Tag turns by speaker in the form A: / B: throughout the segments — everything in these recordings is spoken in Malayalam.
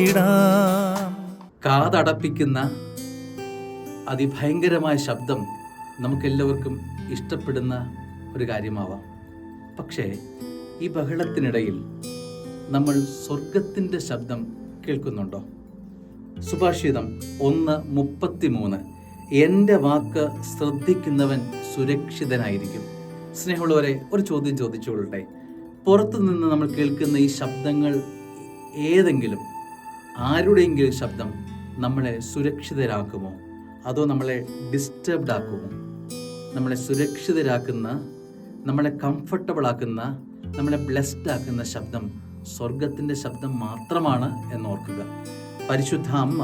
A: കേട്ടിടാം.
B: കാതടപ്പിക്കുന്ന അതിഭയങ്കരമായ ശബ്ദം നമുക്കെല്ലാവർക്കും ഇഷ്ടപ്പെടുന്ന ഒരു കാര്യമാവാം. പക്ഷേ ഈ ബഹളത്തിനിടയിൽ നമ്മൾ സ്വർഗത്തിൻ്റെ ശബ്ദം കേൾക്കുന്നുണ്ടോ? സുഭാഷിതം 1:33 എൻ്റെ വാക്ക് ശ്രദ്ധിക്കുന്നവൻ സുരക്ഷിതനായിരിക്കും. സ്നേഹമുള്ളവരെ, ഒരു ചോദ്യം ചോദിച്ചുകൊള്ളട്ടെ. പുറത്തു നിന്ന് നമ്മൾ കേൾക്കുന്ന ഈ ശബ്ദങ്ങൾ ഏതെങ്കിലും ആരുടെയെങ്കിലും ശബ്ദം നമ്മളെ സുരക്ഷിതരാക്കുമോ? അതോ നമ്മളെ ഡിസ്റ്റർബ്ഡ് ആക്കുമോ? നമ്മളെ സുരക്ഷിതരാക്കുന്ന, നമ്മളെ കംഫർട്ടബിൾ ആക്കുന്ന, നമ്മളെ ബ്ലെസ്ഡ് ആക്കുന്ന ശബ്ദം സ്വർഗത്തിൻ്റെ ശബ്ദം മാത്രമാണ് എന്നോർക്കുക. പരിശുദ്ധ അമ്മ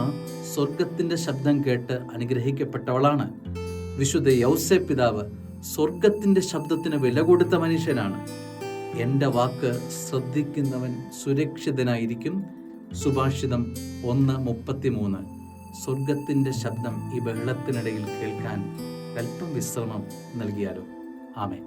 B: സ്വർഗത്തിൻ്റെ ശബ്ദം കേട്ട് അനുഗ്രഹിക്കപ്പെട്ടവളാണ്. വിശുദ്ധ യൗസേപ്പ് പിതാവ് സ്വർഗത്തിൻ്റെ ശബ്ദത്തിന് വില കൊടുത്ത മനുഷ്യനാണ്. എൻ്റെ വാക്ക് ശ്രദ്ധിക്കുന്നവൻ സുരക്ഷിതനായിരിക്കും. സുഭാഷിതം 1:33. സ്വർഗത്തിൻ്റെ ശബ്ദം ഈ ബഹളത്തിനിടയിൽ കേൾക്കാൻ അല്പം വിശ്രമം നൽകിയാലോ? ആമേൻ.